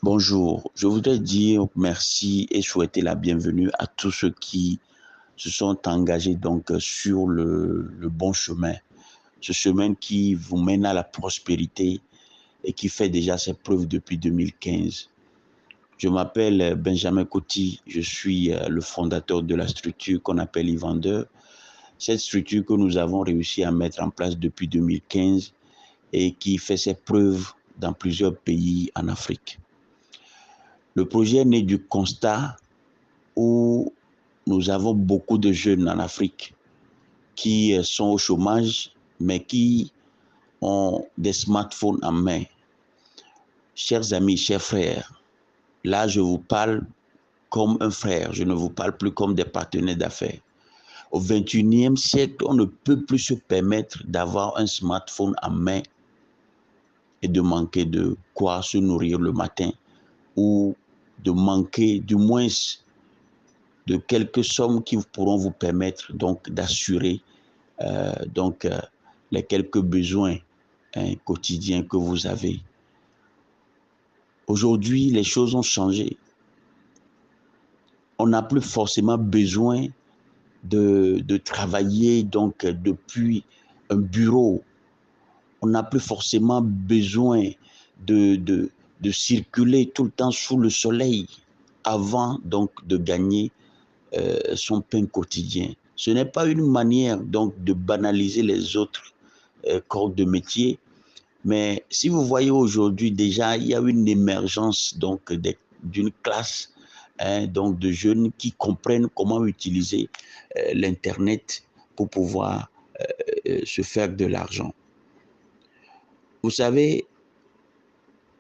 Bonjour, je voudrais dire merci et souhaiter la bienvenue à tous ceux qui se sont engagés sur le bon chemin, ce chemin qui vous mène à la prospérité et qui fait déjà ses preuves depuis 2015. Je m'appelle Benjamin Coty, je suis le fondateur de la structure qu'on appelle e-vendeur. Cette structure que nous avons réussi à mettre en place depuis 2015 et qui fait ses preuves dans plusieurs pays en Afrique. Le projet est né du constat où nous avons beaucoup de jeunes en Afrique qui sont au chômage, mais qui ont des smartphones en main. Chers amis, chers frères, là je vous parle comme un frère, je ne vous parle plus comme des partenaires d'affaires. Au XXIe siècle, on ne peut plus se permettre d'avoir un smartphone en main et de manquer de quoi se nourrir le matin ou de manquer du moins de quelques sommes qui pourront vous permettre d'assurer les quelques besoins quotidiens que vous avez. Aujourd'hui, les choses ont changé. On n'a plus forcément besoin de travailler depuis un bureau. On n'a plus forcément besoin de, de, de circuler tout le temps sous le soleil avant de gagner son pain quotidien. Ce n'est pas une manière de banaliser les autres corps de métier, mais si vous voyez aujourd'hui déjà, il y a une émergence d'une classe de jeunes qui comprennent comment utiliser l'Internet pour pouvoir se faire de l'argent. Vous savez,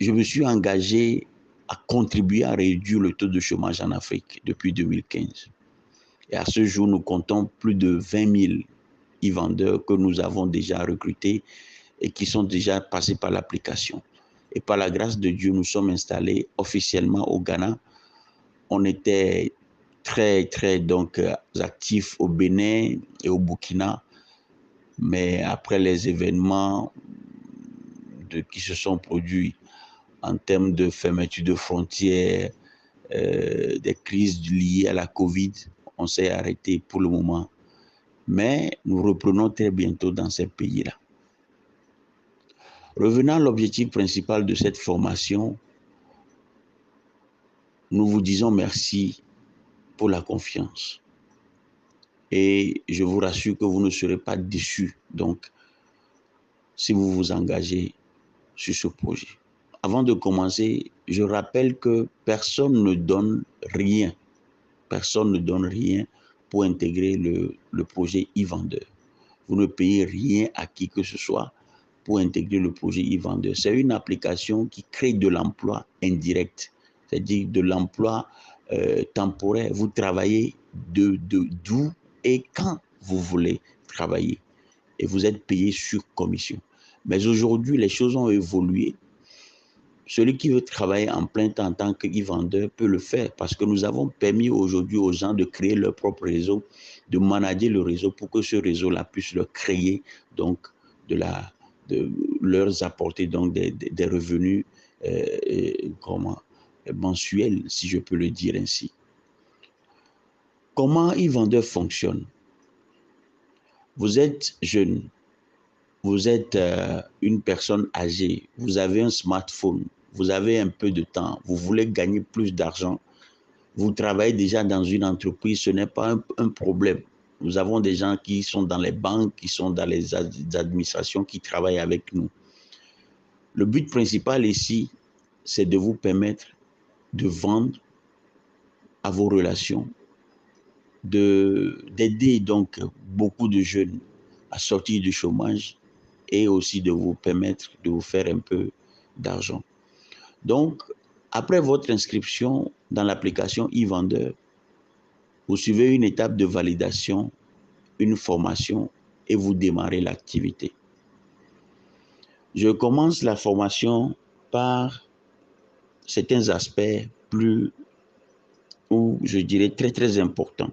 je me suis engagé à contribuer à réduire le taux de chômage en Afrique depuis 2015. Et à ce jour, nous comptons plus de 20 000 e-vendeurs que nous avons déjà recrutés et qui sont déjà passés par l'application. Et par la grâce de Dieu, nous sommes installés officiellement au Ghana. On était très actifs au Bénin et au Burkina. Mais après les événements qui se sont produits en termes de fermeture de frontières, des crises liées à la Covid, on s'est arrêté pour le moment. Mais nous reprenons très bientôt dans ces pays-là. Revenant à l'objectif principal de cette formation, nous vous disons merci pour la confiance. Et je vous rassure que vous ne serez pas déçus, si vous vous engagez sur ce projet. Avant de commencer, je rappelle que personne ne donne rien. Personne ne donne rien pour intégrer le projet e-vendeur. Vous ne payez rien à qui que ce soit pour intégrer le projet e-vendeur. C'est une application qui crée de l'emploi indirect, c'est-à-dire de l'emploi temporaire. Vous travaillez d'où et quand vous voulez travailler et vous êtes payé sur commission. Mais aujourd'hui, les choses ont évolué. Celui qui veut travailler en plein temps en tant qu'e-vendeur peut le faire parce que nous avons permis aujourd'hui aux gens de créer leur propre réseau, de manager le réseau pour que ce réseau-là puisse leur créer de leur apporter des revenus mensuels, si je peux le dire ainsi. Comment e-vendeur fonctionne? Vous êtes jeune, vous êtes une personne âgée, vous avez un smartphone, vous avez un peu de temps, vous voulez gagner plus d'argent, vous travaillez déjà dans une entreprise, ce n'est pas un problème. Nous avons des gens qui sont dans les banques, qui sont dans les administrations, qui travaillent avec nous. Le but principal ici, c'est de vous permettre de vendre à vos relations, d'aider beaucoup de jeunes à sortir du chômage et aussi de vous permettre de vous faire un peu d'argent. Donc, après votre inscription dans l'application e-vendeur, vous suivez une étape de validation, une formation et vous démarrez l'activité. Je commence la formation par certains aspects je dirais très importants.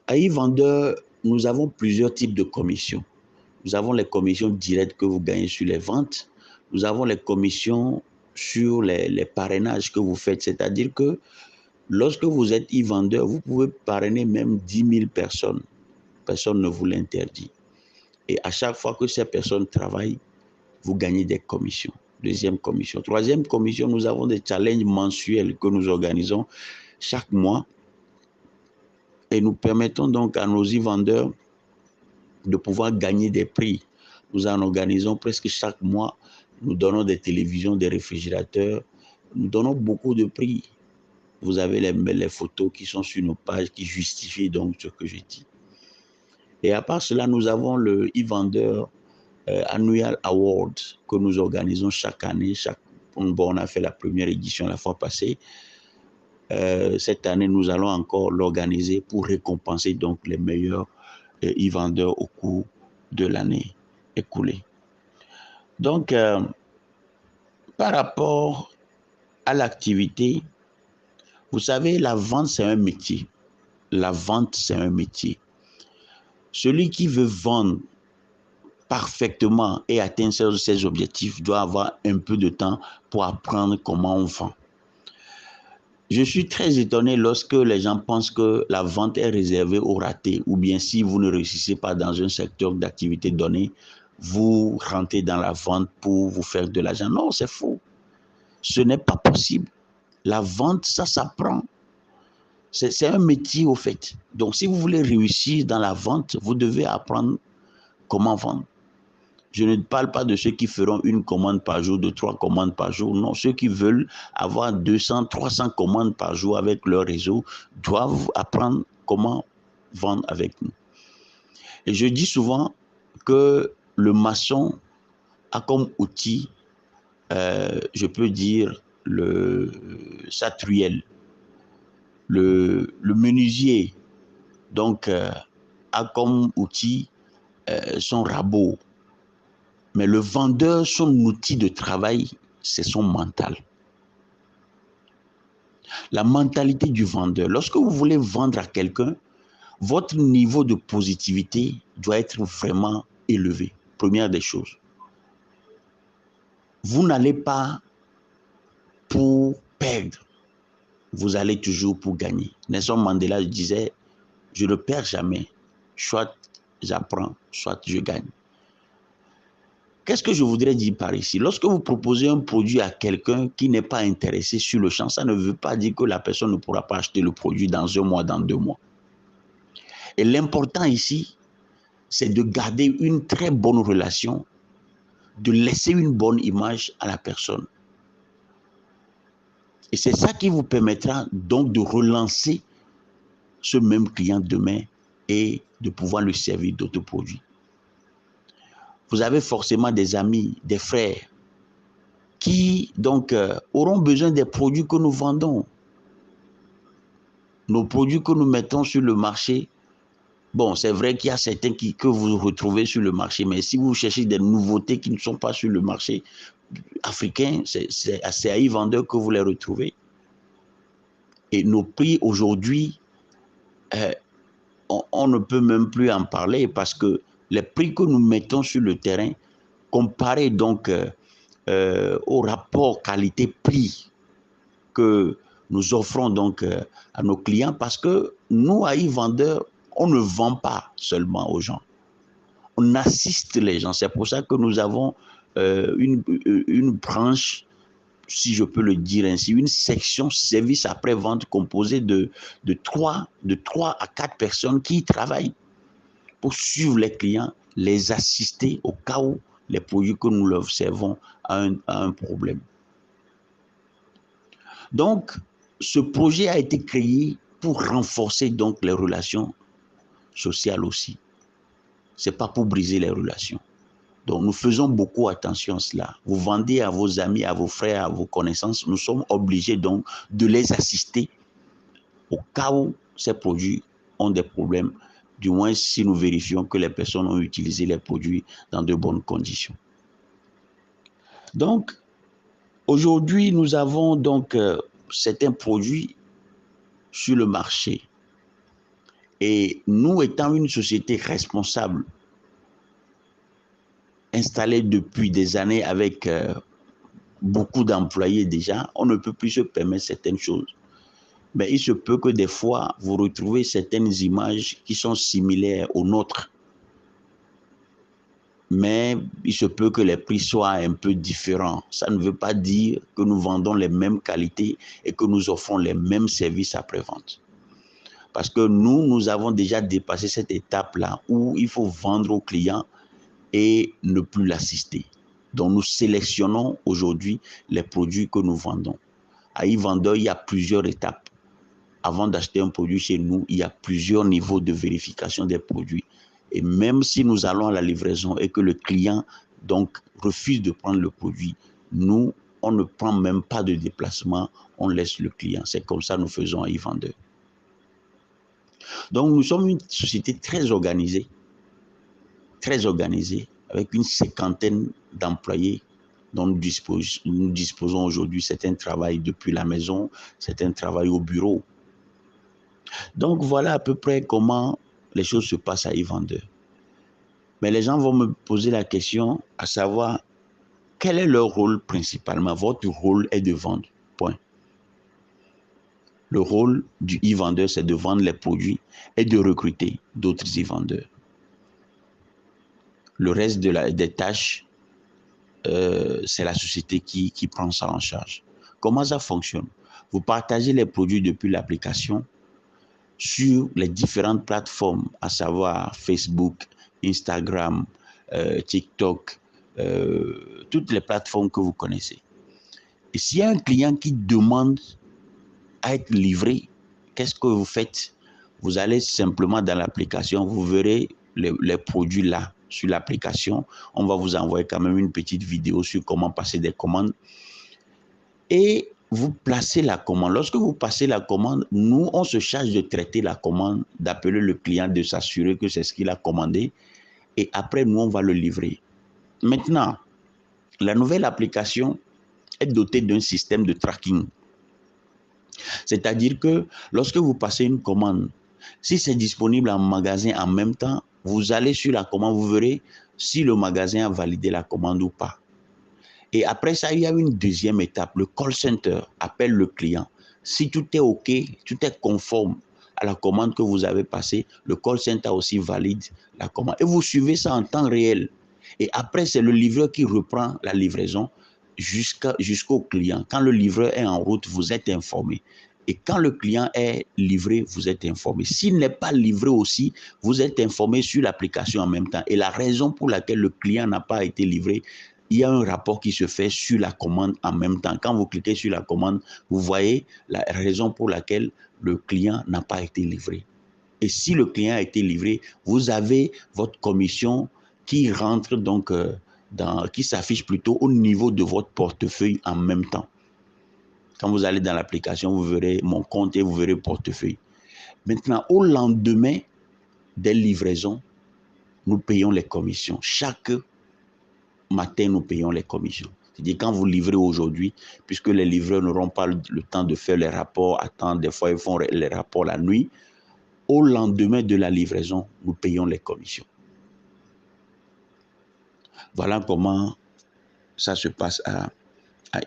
À e-vendeur, nous avons plusieurs types de commissions. Nous avons les commissions directes que vous gagnez sur les ventes. nous avons les commissions sur les parrainages que vous faites. C'est-à-dire que lorsque vous êtes e-vendeur, vous pouvez parrainer même 10 000 personnes. Personne ne vous l'interdit. Et à chaque fois que ces personnes travaillent, vous gagnez des commissions. Deuxième commission. Troisième commission, nous avons des challenges mensuels que nous organisons chaque mois. Et nous permettons donc à nos e-vendeurs de pouvoir gagner des prix. Nous en organisons presque chaque mois. Nous donnons des télévisions, des réfrigérateurs. Nous donnons beaucoup de prix. Vous avez les photos qui sont sur nos pages qui justifient donc ce que je dis. Et à part cela, nous avons le e-vendeur Annual Award que nous organisons chaque année. Bon, on a fait la première édition la fois passée. Cette année, nous allons encore l'organiser pour récompenser donc les meilleurs e-vendeurs au cours de l'année écoulée. Donc, par rapport à l'activité, vous savez, la vente, c'est un métier. La vente, c'est un métier. Celui qui veut vendre parfaitement et atteindre ses objectifs doit avoir un peu de temps pour apprendre comment on vend. Je suis très étonné lorsque les gens pensent que la vente est réservée aux ratés, ou bien si vous ne réussissez pas dans un secteur d'activité donné, vous rentrez dans la vente pour vous faire de l'argent. Non, c'est faux. Ce n'est pas possible. La vente, ça s'apprend. C'est un métier au fait. Donc, si vous voulez réussir dans la vente, vous devez apprendre comment vendre. Je ne parle pas de ceux qui feront une commande par jour, 2-3 commandes par jour. Non, ceux qui veulent avoir 200, 300 commandes par jour avec leur réseau doivent apprendre comment vendre avec nous. Et je dis souvent que le maçon a comme outil, je peux dire, sa truelle. Le menuisier, donc, a comme outil son rabot. Mais le vendeur, son outil de travail, c'est son mental. La mentalité du vendeur. Lorsque vous voulez vendre à quelqu'un, votre niveau de positivité doit être vraiment élevé. Première des choses. Vous n'allez pas pour perdre. Vous allez toujours pour gagner. Nelson Mandela disait, je ne perds jamais. Soit j'apprends, soit je gagne. Qu'est-ce que je voudrais dire par ici? Lorsque vous proposez un produit à quelqu'un qui n'est pas intéressé sur le champ, ça ne veut pas dire que la personne ne pourra pas acheter le produit dans 1 mois, dans 2 mois. Et l'important ici, c'est de garder une très bonne relation, de laisser une bonne image à la personne. Et c'est ça qui vous permettra donc de relancer ce même client demain et de pouvoir le servir d'autres produits. Vous avez forcément des amis, des frères qui donc auront besoin des produits que nous vendons. Nos produits que nous mettons sur le marché, bon, c'est vrai qu'il y a certains que vous retrouvez sur le marché, mais si vous cherchez des nouveautés qui ne sont pas sur le marché africain, c'est à e-vendeur que vous les retrouvez. Et nos prix aujourd'hui, on ne peut même plus en parler parce que les prix que nous mettons sur le terrain, comparés donc au rapport qualité-prix que nous offrons donc à nos clients, parce que nous, à e-vendeur, on ne vend pas seulement aux gens. On assiste les gens. C'est pour ça que nous avons une branche, si je peux le dire ainsi, une section service après-vente composée de 3 à 4 personnes qui y travaillent pour suivre les clients, les assister au cas où les produits que nous leur servons a un problème. Donc, ce projet a été créé pour renforcer donc les relations sociales aussi. Ce n'est pas pour briser les relations. Donc, nous faisons beaucoup attention à cela. Vous vendez à vos amis, à vos frères, à vos connaissances. Nous sommes obligés donc de les assister au cas où ces produits ont des problèmes. Du moins, si nous vérifions que les personnes ont utilisé les produits dans de bonnes conditions. Donc, aujourd'hui, nous avons donc certains produits sur le marché. Et nous étant une société responsable, installé depuis des années avec beaucoup d'employés déjà, on ne peut plus se permettre certaines choses. Mais il se peut que des fois, vous retrouvez certaines images qui sont similaires aux nôtres. Mais il se peut que les prix soient un peu différents. Ça ne veut pas dire que nous vendons les mêmes qualités et que nous offrons les mêmes services après-vente. Parce que nous avons déjà dépassé cette étape-là où il faut vendre au client et ne plus l'assister. Donc, nous sélectionnons aujourd'hui les produits que nous vendons. À e-vendeur, il y a plusieurs étapes. Avant d'acheter un produit chez nous, il y a plusieurs niveaux de vérification des produits. Et même si nous allons à la livraison et que le client donc refuse de prendre le produit, nous, on ne prend même pas de déplacement, on laisse le client. C'est comme ça que nous faisons à e-vendeur. Donc, nous sommes une société très organisée, avec une cinquantaine d'employés dont nous disposons aujourd'hui. Certains travaillent depuis la maison, certains travaillent au bureau. Donc, voilà à peu près comment les choses se passent à e-vendeur. Mais les gens vont me poser la question à savoir quel est leur rôle principalement. Votre rôle est de vendre, point. Le rôle du e-vendeur, c'est de vendre les produits et de recruter d'autres e-vendeurs. Le reste des tâches, c'est la société qui prend ça en charge. Comment ça fonctionne? Vous partagez les produits depuis l'application sur les différentes plateformes, à savoir Facebook, Instagram, TikTok, toutes les plateformes que vous connaissez. Et s'il y a un client qui demande à être livré, qu'est-ce que vous faites? Vous allez simplement dans l'application, vous verrez les produits là sur l'application. On va vous envoyer quand même une petite vidéo sur comment passer des commandes. Et vous placez la commande. Lorsque vous passez la commande, nous, on se charge de traiter la commande, d'appeler le client, de s'assurer que c'est ce qu'il a commandé. Et après, nous, on va le livrer. Maintenant, la nouvelle application est dotée d'un système de tracking. C'est-à-dire que lorsque vous passez une commande, si c'est disponible en magasin en même temps, vous allez sur la commande, vous verrez si le magasin a validé la commande ou pas. Et après ça, il y a une deuxième étape. Le call center appelle le client. Si tout est OK, tout est conforme à la commande que vous avez passée, le call center aussi valide la commande. Et vous suivez ça en temps réel. Et après, c'est le livreur qui reprend la livraison jusqu'au client. Quand le livreur est en route, vous êtes informé. Et quand le client est livré, vous êtes informé. S'il n'est pas livré aussi, vous êtes informé sur l'application en même temps. Et la raison pour laquelle le client n'a pas été livré, il y a un rapport qui se fait sur la commande en même temps. Quand vous cliquez sur la commande, vous voyez la raison pour laquelle le client n'a pas été livré. Et si le client a été livré, vous avez votre commission qui rentre donc qui s'affiche plutôt au niveau de votre portefeuille en même temps. Quand vous allez dans l'application, vous verrez mon compte et vous verrez portefeuille. Maintenant, au lendemain des livraisons, nous payons les commissions. Chaque matin, nous payons les commissions. C'est-à-dire quand vous livrez aujourd'hui, puisque les livreurs n'auront pas le temps de faire les rapports à temps, des fois ils font les rapports la nuit, au lendemain de la livraison, nous payons les commissions. Voilà comment ça se passe à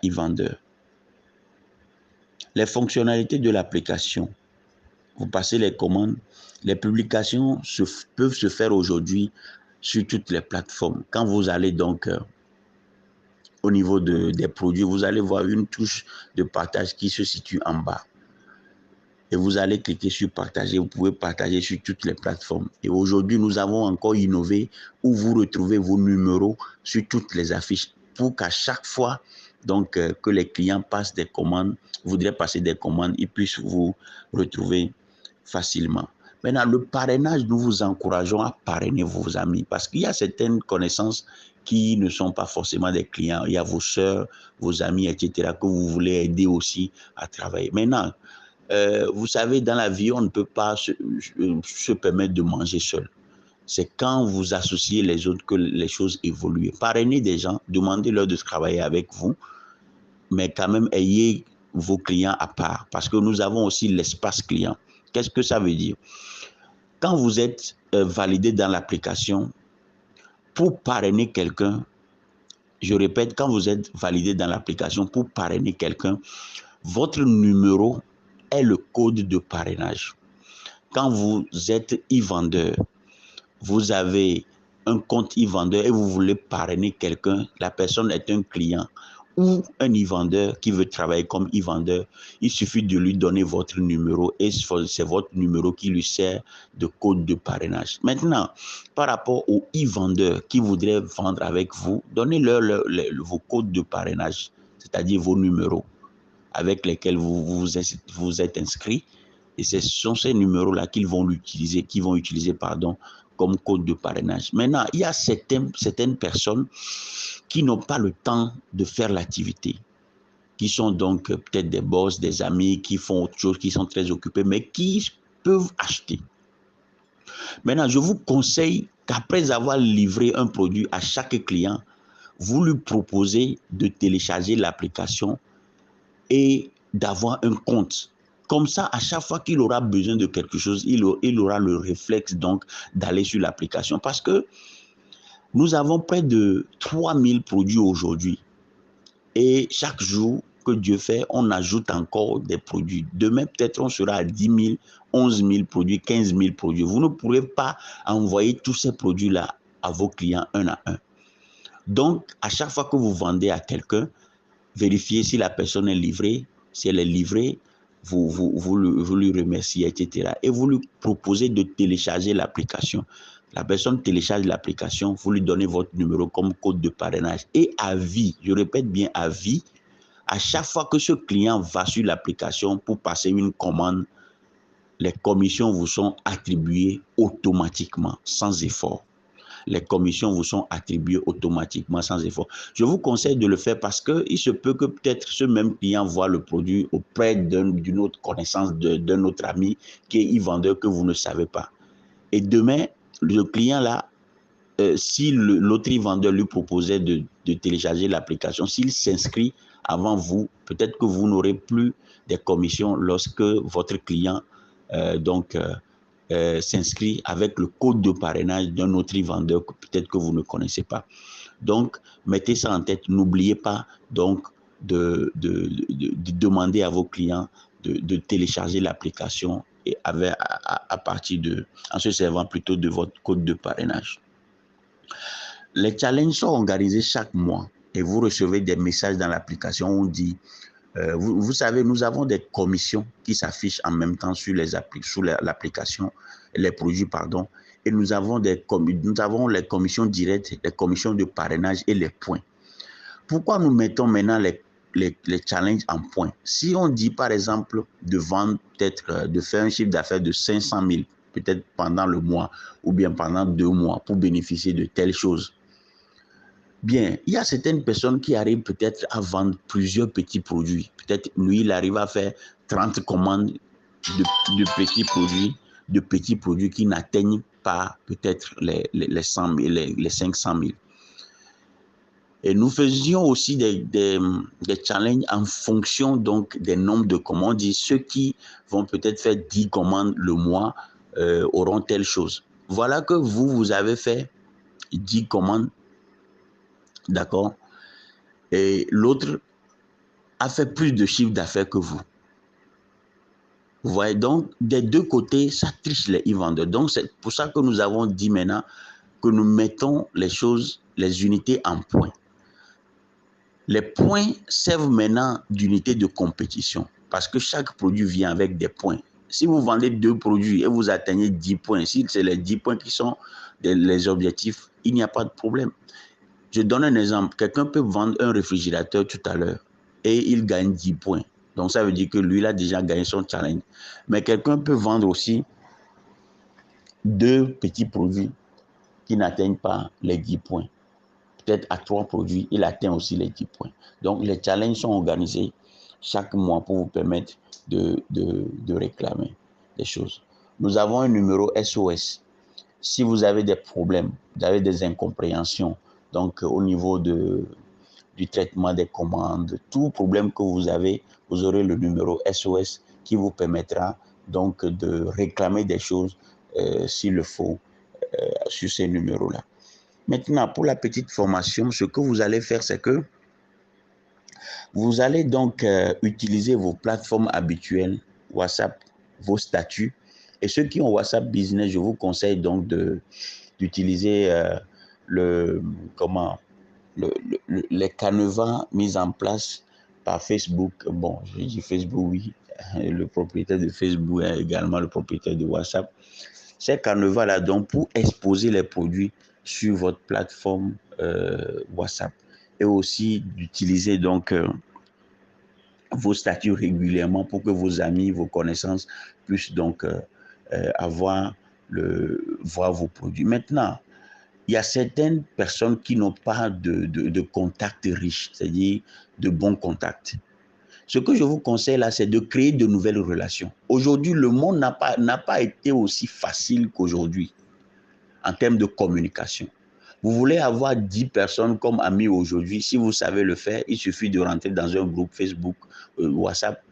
e-vendeur. Les fonctionnalités de l'application. Vous passez les commandes. Les publications peuvent se faire aujourd'hui sur toutes les plateformes. Quand vous allez donc au niveau des produits, vous allez voir une touche de partage qui se situe en bas. Et vous allez cliquer sur partager. Vous pouvez partager sur toutes les plateformes. Et aujourd'hui, nous avons encore innové où vous retrouvez vos numéros sur toutes les affiches pour qu'à chaque fois donc, que les clients passent des commandes, voudraient passer des commandes, ils puissent vous retrouver facilement. Maintenant, le parrainage, nous vous encourageons à parrainer vos amis parce qu'il y a certaines connaissances qui ne sont pas forcément des clients. Il y a vos soeurs, vos amis, etc., que vous voulez aider aussi à travailler. Maintenant, vous savez, dans la vie, on ne peut pas se permettre de manger seul. C'est quand vous associez les autres que les choses évoluent. Parrainez des gens, demandez-leur de travailler avec vous, mais quand même ayez vos clients à part parce que nous avons aussi l'espace client. Qu'est-ce que ça veut dire? Quand vous êtes validé dans l'application, pour parrainer quelqu'un, je répète, quand vous êtes validé dans l'application pour parrainer quelqu'un, votre numéro est le code de parrainage. Quand vous êtes e-vendeur, vous avez un compte e-vendeur et vous voulez parrainer quelqu'un, la personne est un client ou un e-vendeur qui veut travailler comme e-vendeur, il suffit de lui donner votre numéro et c'est votre numéro qui lui sert de code de parrainage. Maintenant, par rapport aux e-vendeurs qui voudraient vendre avec vous, donnez-leur vos codes de parrainage, c'est-à-dire vos numéros avec lesquels vous êtes inscrit. Et ce sont ces numéros-là qu'ils vont utiliser, comme code de parrainage. Maintenant, il y a certaines personnes qui n'ont pas le temps de faire l'activité, qui sont donc peut-être des boss, des amis, qui font autre chose, qui sont très occupés, mais qui peuvent acheter. Maintenant, je vous conseille qu'après avoir livré un produit à chaque client, vous lui proposez de télécharger l'application et d'avoir un compte. Comme ça, à chaque fois qu'il aura besoin de quelque chose, il aura le réflexe donc d'aller sur l'application. Parce que nous avons près de 3000 produits aujourd'hui. Et chaque jour que Dieu fait, on ajoute encore des produits. Demain, peut-être on sera à 10 000, 11 000 produits, 15 000 produits. Vous ne pourrez pas envoyer tous ces produits-là à vos clients un à un. Donc, à chaque fois que vous vendez à quelqu'un, vérifiez si la personne est livrée. Si elle est livrée, vous lui remerciez, etc. Et vous lui proposez de télécharger l'application. La personne télécharge l'application, vous lui donnez votre numéro comme code de parrainage. Et à vie, je répète bien à vie, à chaque fois que ce client va sur l'application pour passer une commande, les commissions vous sont attribuées automatiquement, sans effort. Les commissions vous sont attribuées automatiquement sans effort. Je vous conseille de le faire parce qu'il se peut que peut-être ce même client voit le produit auprès d'une autre connaissance, d'un autre ami qui est e-vendeur que vous ne savez pas. Et demain, le client là, si l'autre e-vendeur lui proposait de télécharger l'application, s'il s'inscrit avant vous, peut-être que vous n'aurez plus des commissions lorsque votre client s'inscrit avec le code de parrainage d'un autre vendeur que peut-être que vous ne connaissez pas. Donc, mettez ça en tête. N'oubliez pas donc de demander à vos clients de télécharger l'application et en se servant plutôt de votre code de parrainage. Les challenges sont organisés chaque mois et vous recevez des messages dans l'application où on dit vous savez, nous avons des commissions qui s'affichent en même temps sur l'application, les produits, pardon, et nous avons les commissions directes, les commissions de parrainage et les points. Pourquoi nous mettons maintenant les challenges en points? Si on dit, par exemple, de vendre, peut-être de faire un chiffre d'affaires de 500 000, peut-être pendant le mois ou bien pendant 2 mois pour bénéficier de telle chose, bien, il y a certaines personnes qui arrivent peut-être à vendre plusieurs petits produits. Peut-être lui, il arrive à faire 30 commandes de petits produits qui n'atteignent pas peut-être les 100 000, les 500 000. Et nous faisions aussi des challenges en fonction donc des nombres de commandes. On dit ceux qui vont peut-être faire 10 commandes le mois auront telle chose. Voilà que vous avez fait 10 commandes. D'accord? Et l'autre a fait plus de chiffre d'affaires que vous. Vous voyez, donc, des deux côtés, ça triche les e-vendeurs. Donc, c'est pour ça que nous avons dit maintenant que nous mettons les unités en points. Les points servent maintenant d'unité de compétition parce que chaque produit vient avec des points. Si vous vendez 2 produits et vous atteignez 10 points, si c'est les 10 points qui sont les objectifs, il n'y a pas de problème. Je donne un exemple. Quelqu'un peut vendre un réfrigérateur tout à l'heure et il gagne 10 points. Donc, ça veut dire que lui, il a déjà gagné son challenge. Mais quelqu'un peut vendre aussi 2 petits produits qui n'atteignent pas les 10 points. Peut-être à 3 produits, il atteint aussi les 10 points. Donc, les challenges sont organisés chaque mois pour vous permettre de réclamer des choses. Nous avons un numéro SOS. Si vous avez des problèmes, vous avez des incompréhensions, donc au niveau du traitement des commandes, tout problème que vous avez, vous aurez le numéro SOS qui vous permettra donc de réclamer des choses s'il le faut sur ces numéros-là. Maintenant, pour la petite formation, ce que vous allez faire, c'est que vous allez donc utiliser vos plateformes habituelles, WhatsApp, vos statuts. Et ceux qui ont WhatsApp Business, je vous conseille donc d'utiliser le, comment, les canevas mis en place par Facebook. Bon, je dis Facebook, oui. Le propriétaire de Facebook est également le propriétaire de WhatsApp. Ces canevas-là, donc, pour exposer les produits sur votre plateforme WhatsApp. Et aussi d'utiliser donc vos statuts régulièrement pour que vos amis, vos connaissances puissent donc voir vos produits. Maintenant, il y a certaines personnes qui n'ont pas de contacts riches, c'est-à-dire de bons contacts. Ce que je vous conseille là, c'est de créer de nouvelles relations. Aujourd'hui, le monde n'a pas été aussi facile qu'aujourd'hui en termes de communication. Vous voulez avoir 10 personnes comme amis aujourd'hui, si vous savez le faire, il suffit de rentrer dans un groupe Facebook, WhatsApp,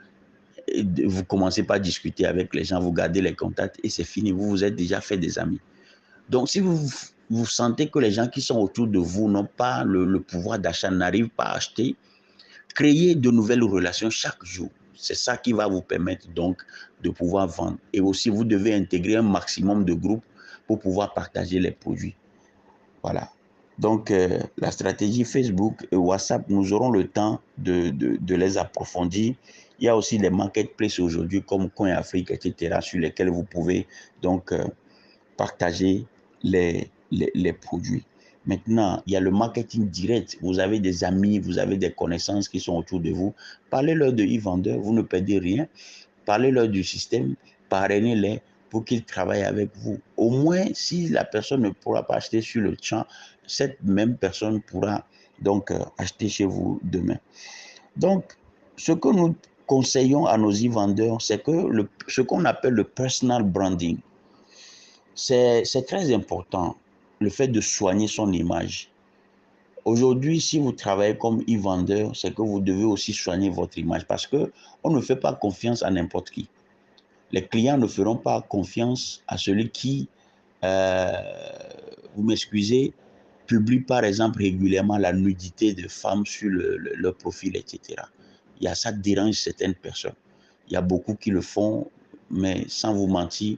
et vous commencez par discuter avec les gens, vous gardez les contacts et c'est fini, vous vous êtes déjà fait des amis. Donc, si vous sentez que les gens qui sont autour de vous n'ont pas le pouvoir d'achat, n'arrivent pas à acheter, créez de nouvelles relations chaque jour. C'est ça qui va vous permettre donc de pouvoir vendre. Et aussi, vous devez intégrer un maximum de groupes pour pouvoir partager les produits. Voilà. Donc, la stratégie Facebook et WhatsApp, nous aurons le temps de les approfondir. Il y a aussi les marketplaces aujourd'hui comme CoinAfrique, etc., sur lesquels vous pouvez donc partager les produits. Maintenant, il y a le marketing direct. Vous avez des amis, vous avez des connaissances qui sont autour de vous. Parlez-leur de e-vendeur, vous ne perdez rien. Parlez-leur du système, parrainez-les pour qu'ils travaillent avec vous. Au moins, si la personne ne pourra pas acheter sur le champ, cette même personne pourra donc acheter chez vous demain. Donc, ce que nous conseillons à nos e-vendeurs, c'est que ce qu'on appelle le personal branding, c'est très important, le fait de soigner son image. Aujourd'hui, si vous travaillez comme e-vendeur, c'est que vous devez aussi soigner votre image parce qu'on ne fait pas confiance à n'importe qui. Les clients ne feront pas confiance à celui qui, vous m'excusez, publie par exemple régulièrement la nudité de femmes sur leur profil, etc. Ça dérange certaines personnes. Il y a beaucoup qui le font, mais sans vous mentir,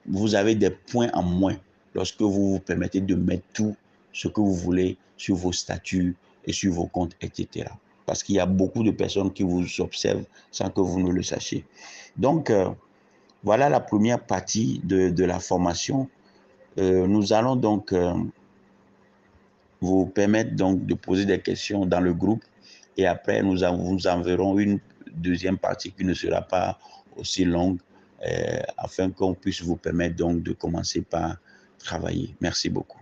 vous avez des points en moins lorsque vous vous permettez de mettre tout ce que vous voulez sur vos statuts et sur vos comptes, etc. Parce qu'il y a beaucoup de personnes qui vous observent sans que vous ne le sachiez. Donc, voilà la première partie de la formation. Nous allons donc vous permettre donc de poser des questions dans le groupe et après nous enverrons une deuxième partie qui ne sera pas aussi longue afin qu'on puisse vous permettre donc de commencer par travailler. Merci beaucoup.